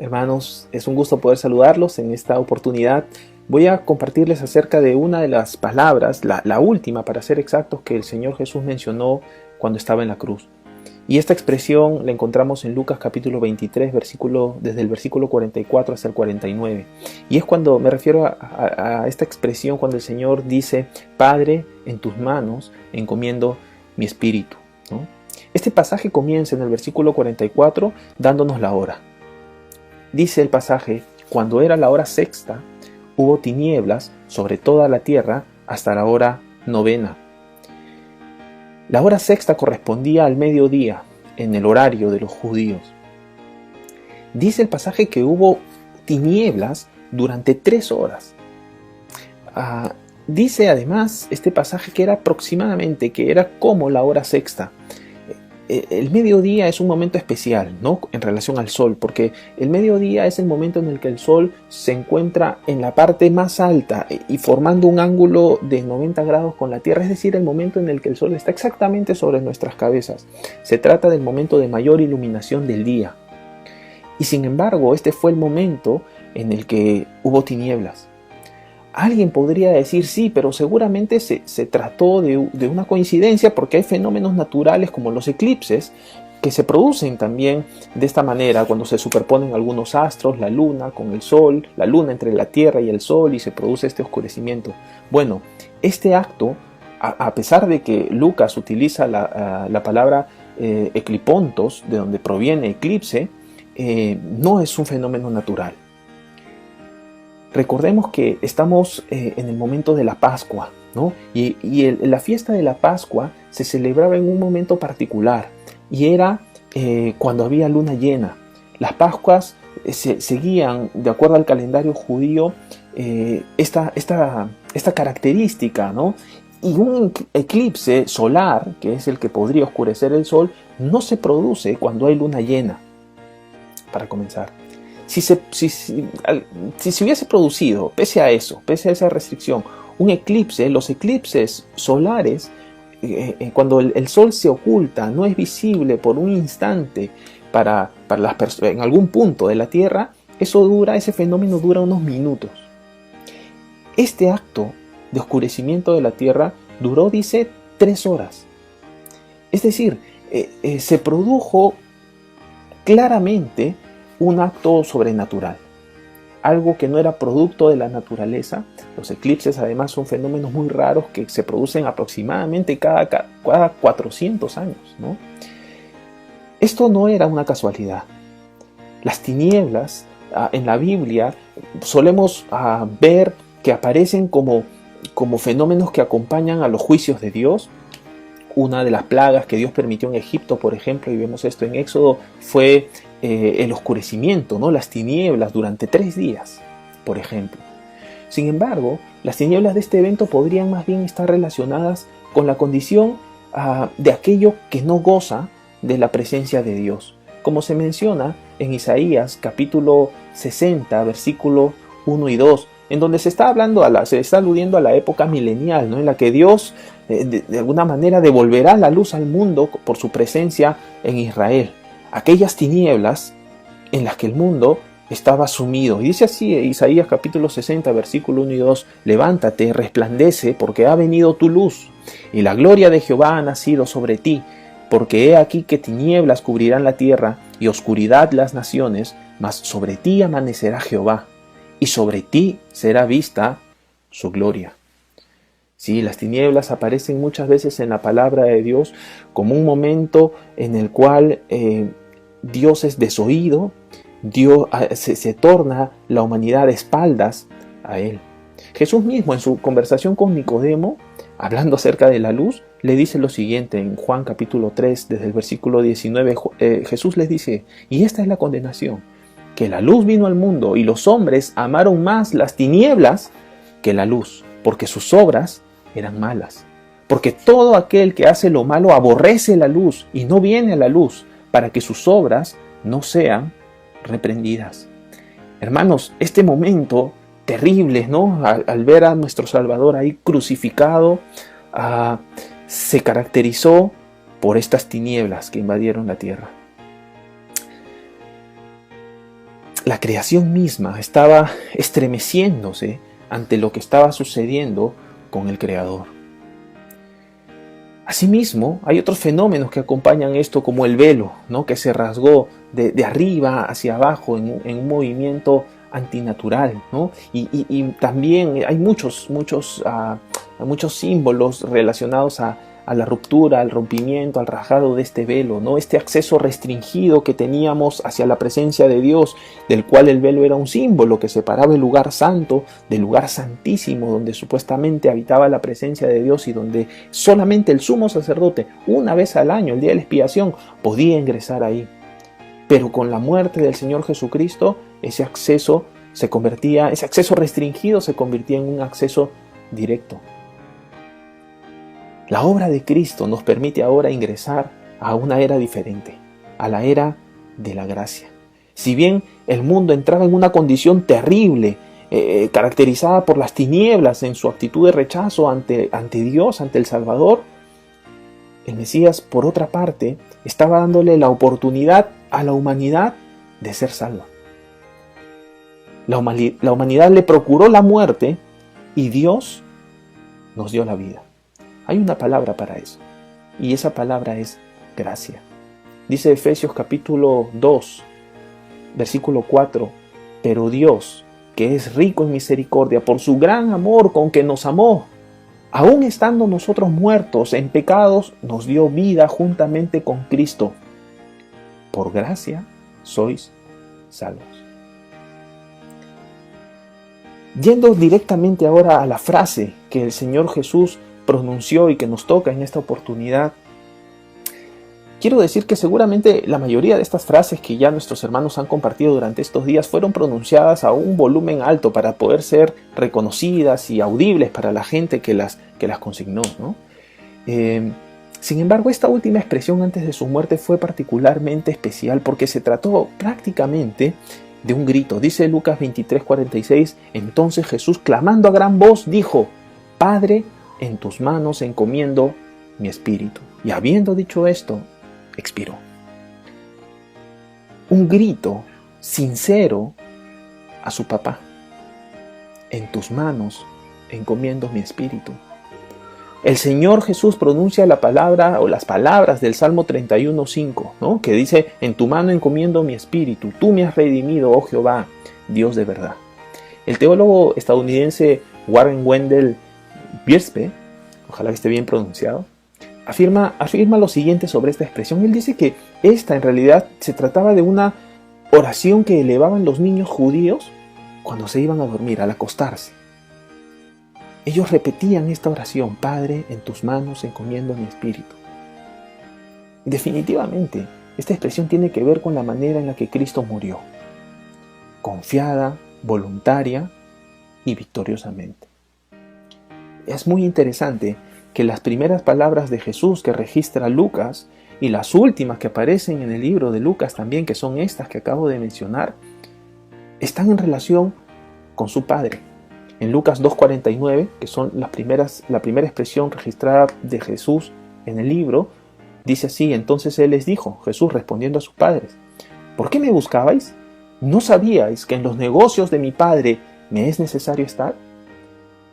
Hermanos, es un gusto poder saludarlos en esta oportunidad. Voy a compartirles acerca de una de las palabras, la última para ser exactos, que el Señor Jesús mencionó cuando estaba en la cruz. Y esta expresión la encontramos en Lucas capítulo 23, desde el versículo 44 hasta el 49. Y es cuando me refiero a esta expresión cuando el Señor dice: Padre, en tus manos encomiendo mi espíritu, ¿no? Este pasaje comienza en el versículo 44 dándonos la hora. Dice el pasaje: cuando era la hora sexta, hubo tinieblas sobre toda la tierra hasta la hora novena. La hora sexta correspondía al mediodía en el horario de los judíos. Dice el pasaje que hubo tinieblas durante 3 horas. Dice además este pasaje que era como la hora sexta. El mediodía es un momento especial, ¿no?, en relación al sol, porque el mediodía es el momento en el que el sol se encuentra en la parte más alta y formando un ángulo de 90 grados con la tierra, es decir, el momento en el que el sol está exactamente sobre nuestras cabezas. Se trata del momento de mayor iluminación del día. Y sin embargo, este fue el momento en el que hubo tinieblas. Alguien podría decir: sí, pero seguramente se trató de una coincidencia, porque hay fenómenos naturales como los eclipses que se producen también de esta manera, cuando se superponen algunos astros, la luna con el sol, la luna entre la tierra y el sol, y se produce este oscurecimiento. Bueno, este acto, a pesar de que Lucas utiliza la palabra eclipontos, de donde proviene eclipse, no es un fenómeno natural. Recordemos que estamos en el momento de la Pascua, ¿no? Y la fiesta de la Pascua se celebraba en un momento particular, y era cuando había luna llena. Las Pascuas seguían, de acuerdo al calendario judío, esta característica, ¿no? Y un eclipse solar, que es el que podría oscurecer el sol, no se produce cuando hay luna llena, para comenzar. Si se hubiese producido, pese a esa restricción, un eclipse, los eclipses solares, cuando el sol se oculta, no es visible por un instante para las personas en algún punto de la Tierra, ese fenómeno dura unos minutos. Este acto de oscurecimiento de la Tierra duró, dice, 3 horas. Es decir, se produjo claramente un acto sobrenatural, algo que no era producto de la naturaleza. Los eclipses además son fenómenos muy raros que se producen aproximadamente cada 400 años, ¿no? Esto no era una casualidad. Las tinieblas en la Biblia solemos ver que aparecen como fenómenos que acompañan a los juicios de Dios. Una de las plagas que Dios permitió en Egipto, por ejemplo, y vemos esto en Éxodo, fue el oscurecimiento, ¿no? Las tinieblas durante 3 días, por ejemplo. Sin embargo, las tinieblas de este evento podrían más bien estar relacionadas con la condición de aquello que no goza de la presencia de Dios, como se menciona en Isaías capítulo 60, versículo 1 y 2, en donde se está aludiendo a la época milenial, ¿no?, en la que Dios de alguna manera devolverá la luz al mundo por su presencia en Israel. Aquellas tinieblas en las que el mundo estaba sumido. Y dice así Isaías capítulo 60, versículo 1 y 2: levántate, resplandece, porque ha venido tu luz, y la gloria de Jehová ha nacido sobre ti. Porque he aquí que tinieblas cubrirán la tierra, y oscuridad las naciones, mas sobre ti amanecerá Jehová, y sobre ti será vista su gloria. Sí, las tinieblas aparecen muchas veces en la palabra de Dios como un momento en el cual Dios es desoído, Dios se torna la humanidad de espaldas a Él. Jesús mismo, en su conversación con Nicodemo, hablando acerca de la luz, le dice lo siguiente en Juan capítulo 3, desde el versículo 19, Jesús les dice: y esta es la condenación, que la luz vino al mundo, y los hombres amaron más las tinieblas que la luz, porque sus obras eran malas. Porque todo aquel que hace lo malo aborrece la luz y no viene a la luz, para que sus obras no sean reprendidas. Hermanos, este momento terrible, ¿no?, al ver a nuestro Salvador ahí crucificado, se caracterizó por estas tinieblas que invadieron la tierra. la creación misma estaba estremeciéndose ante lo que estaba sucediendo con el Creador. Asimismo, hay otros fenómenos que acompañan esto, como el velo, ¿no?, que se rasgó de arriba hacia abajo en un movimiento antinatural, ¿no? Y también hay muchos símbolos relacionados a la ruptura, al rompimiento, al rasgado de este velo, ¿no? Este acceso restringido que teníamos hacia la presencia de Dios, del cual el velo era un símbolo que separaba el lugar santo del lugar santísimo, donde supuestamente habitaba la presencia de Dios y donde solamente el sumo sacerdote, una vez al año, el día de la expiación, podía ingresar ahí. Pero con la muerte del Señor Jesucristo, ese acceso restringido se convertía en un acceso directo. La obra de Cristo nos permite ahora ingresar a una era diferente, a la era de la gracia. Si bien el mundo entraba en una condición terrible, caracterizada por las tinieblas en su actitud de rechazo ante Dios, ante el Salvador, el Mesías, por otra parte, estaba dándole la oportunidad a la humanidad de ser salva. La humanidad le procuró la muerte y Dios nos dio la vida. Hay una palabra para eso, y esa palabra es gracia. Dice Efesios capítulo 2, versículo 4, pero Dios, que es rico en misericordia, por su gran amor con que nos amó, aun estando nosotros muertos en pecados, nos dio vida juntamente con Cristo. Por gracia sois salvos. Yendo directamente ahora a la frase que el Señor Jesús pronunció y que nos toca en esta oportunidad, quiero decir que seguramente la mayoría de estas frases que ya nuestros hermanos han compartido durante estos días fueron pronunciadas a un volumen alto para poder ser reconocidas y audibles para la gente que las consignó, ¿no? Sin embargo, esta última expresión antes de su muerte fue particularmente especial porque se trató prácticamente de un grito. Dice Lucas 23:46, entonces Jesús, clamando a gran voz, dijo, Padre, en tus manos encomiendo mi espíritu. Y habiendo dicho esto, expiró. Un grito sincero a su papá. En tus manos encomiendo mi espíritu. El Señor Jesús pronuncia la palabra o las palabras del Salmo 31:5, ¿no?, que dice, en tu mano encomiendo mi espíritu, tú me has redimido, oh Jehová, Dios de verdad. El teólogo estadounidense Warren Wendell Wiersbe, ojalá que esté bien pronunciado, afirma lo siguiente sobre esta expresión. Él dice que esta en realidad se trataba de una oración que elevaban los niños judíos cuando se iban a dormir, al acostarse. Ellos repetían esta oración, Padre, en tus manos encomiendo mi espíritu. Definitivamente, esta expresión tiene que ver con la manera en la que Cristo murió, confiada, voluntaria y victoriosamente. Es muy interesante que las primeras palabras de Jesús que registra Lucas y las últimas que aparecen en el libro de Lucas también, que son estas que acabo de mencionar, están en relación con su Padre. En Lucas 2:49, que son la primera expresión registrada de Jesús en el libro, dice así, entonces Él les dijo, Jesús respondiendo a sus padres, ¿por qué me buscabais? ¿No sabíais que en los negocios de mi Padre me es necesario estar?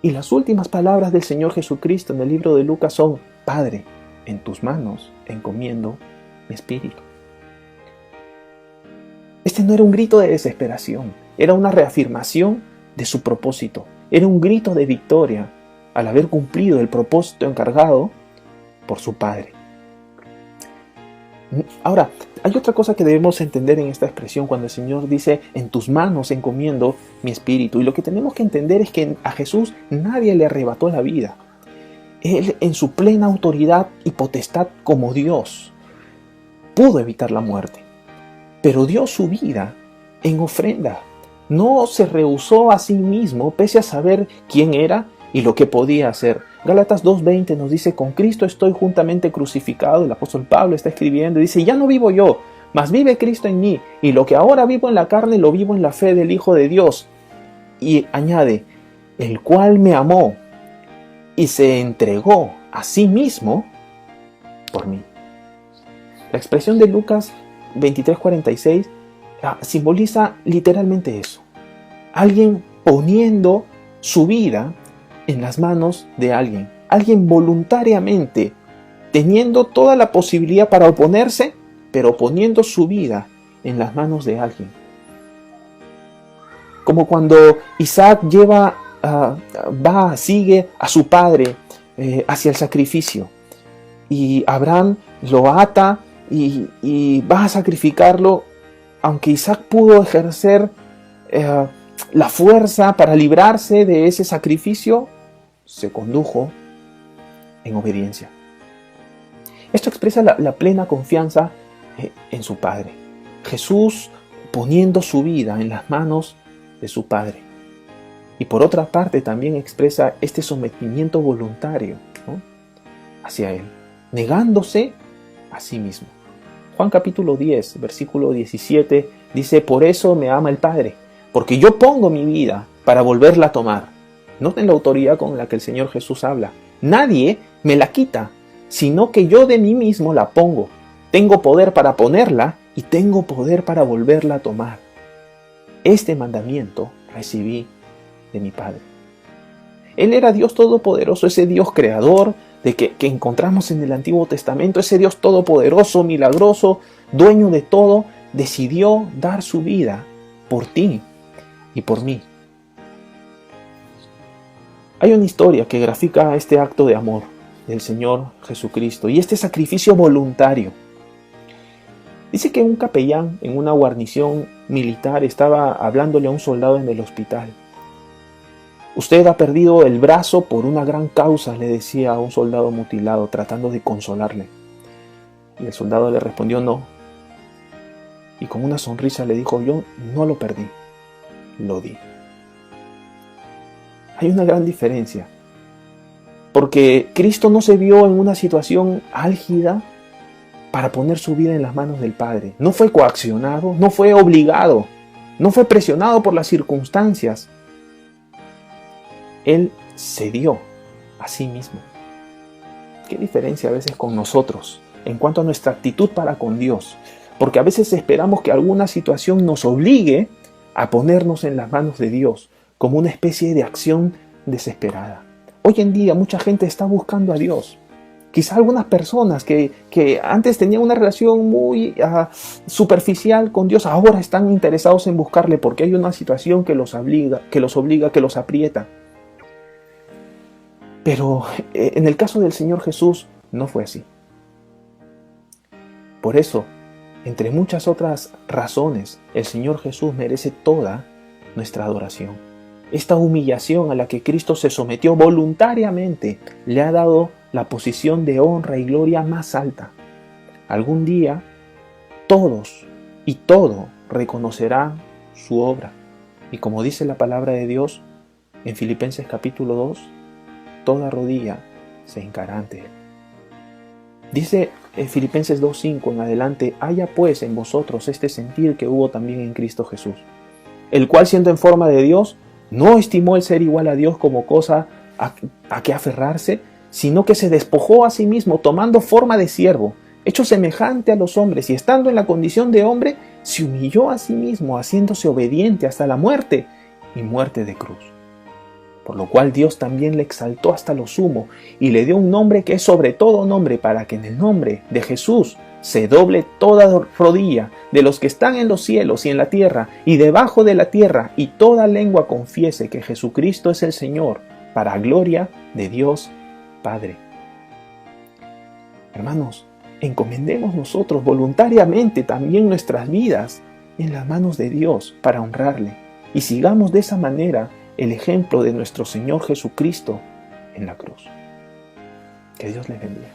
Y las últimas palabras del Señor Jesucristo en el libro de Lucas son, Padre, en tus manos encomiendo mi espíritu. Este no era un grito de desesperación, era una reafirmación de su propósito, era un grito de victoria al haber cumplido el propósito encargado por su Padre. Ahora, hay otra cosa que debemos entender en esta expresión cuando el Señor dice, en tus manos encomiendo mi espíritu. Y lo que tenemos que entender es que a Jesús nadie le arrebató la vida. Él, en su plena autoridad y potestad como Dios, pudo evitar la muerte, pero dio su vida en ofrenda. No se rehusó a sí mismo, pese a saber quién era y lo que podía hacer. Gálatas 2:20 nos dice, con Cristo estoy juntamente crucificado. El apóstol Pablo está escribiendo y dice, ya no vivo yo, mas vive Cristo en mí, y lo que ahora vivo en la carne lo vivo en la fe del Hijo de Dios. Y añade, el cual me amó y se entregó a sí mismo por mí. La expresión de Lucas 23:46 simboliza literalmente eso. Alguien poniendo su vida en las manos de alguien. Alguien voluntariamente teniendo toda la posibilidad para oponerse, pero poniendo su vida en las manos de alguien. Como cuando Isaac sigue a su padre hacia el sacrificio. Y Abraham lo ata y va a sacrificarlo, aunque Isaac pudo ejercer la fuerza para librarse de ese sacrificio, se condujo en obediencia. Esto expresa la plena confianza en su Padre. Jesús poniendo su vida en las manos de su Padre. Y por otra parte también expresa este sometimiento voluntario, ¿no?, hacia Él, negándose a sí mismo. Juan capítulo 10, versículo 17 dice: por eso me ama el Padre, porque yo pongo mi vida para volverla a tomar. Noten la autoridad con la que el Señor Jesús habla. Nadie me la quita, sino que yo de mí mismo la pongo. Tengo poder para ponerla y tengo poder para volverla a tomar. Este mandamiento recibí de mi Padre. Él era Dios todopoderoso, ese Dios creador que encontramos en el Antiguo Testamento, ese Dios todopoderoso, milagroso, dueño de todo, decidió dar su vida por ti y por mí. Hay una historia que grafica este acto de amor del Señor Jesucristo y este sacrificio voluntario. Dice que un capellán en una guarnición militar estaba hablándole a un soldado en el hospital. Usted ha perdido el brazo por una gran causa, le decía a un soldado mutilado, tratando de consolarle. Y el soldado le respondió: no. Y con una sonrisa le dijo: yo no lo perdí, lo di. Hay una gran diferencia, porque Cristo no se vio en una situación álgida para poner su vida en las manos del Padre. No fue coaccionado, no fue obligado, no fue presionado por las circunstancias. Él se dio a sí mismo. Qué diferencia a veces con nosotros en cuanto a nuestra actitud para con Dios, porque a veces esperamos que alguna situación nos obligue a ponernos en las manos de Dios, como una especie de acción desesperada. Hoy en día mucha gente está buscando a Dios. Quizá algunas personas que antes tenían una relación muy superficial con Dios, ahora están interesados en buscarle porque hay una situación que los obliga, que los aprieta. Pero en el caso del Señor Jesús no fue así. Por eso, entre muchas otras razones, el Señor Jesús merece toda nuestra adoración. Esta humillación a la que Cristo se sometió voluntariamente le ha dado la posición de honra y gloria más alta. Algún día, todos y todo reconocerán su obra. Y como dice la palabra de Dios en Filipenses capítulo 2, toda rodilla se hincará ante Él. Dice en Filipenses 2:5 en adelante: haya pues en vosotros este sentir que hubo también en Cristo Jesús, el cual siendo en forma de Dios, no estimó el ser igual a Dios como cosa a que aferrarse, sino que se despojó a sí mismo, tomando forma de siervo, hecho semejante a los hombres, y estando en la condición de hombre, se humilló a sí mismo, haciéndose obediente hasta la muerte, y muerte de cruz. Por lo cual Dios también le exaltó hasta lo sumo, y le dio un nombre que es sobre todo nombre, para que en el nombre de Jesús se doble toda rodilla de los que están en los cielos y en la tierra y debajo de la tierra, y toda lengua confiese que Jesucristo es el Señor, para gloria de Dios Padre. Hermanos, encomendemos nosotros voluntariamente también nuestras vidas en las manos de Dios para honrarle, y sigamos de esa manera el ejemplo de nuestro Señor Jesucristo en la cruz. Que Dios les bendiga.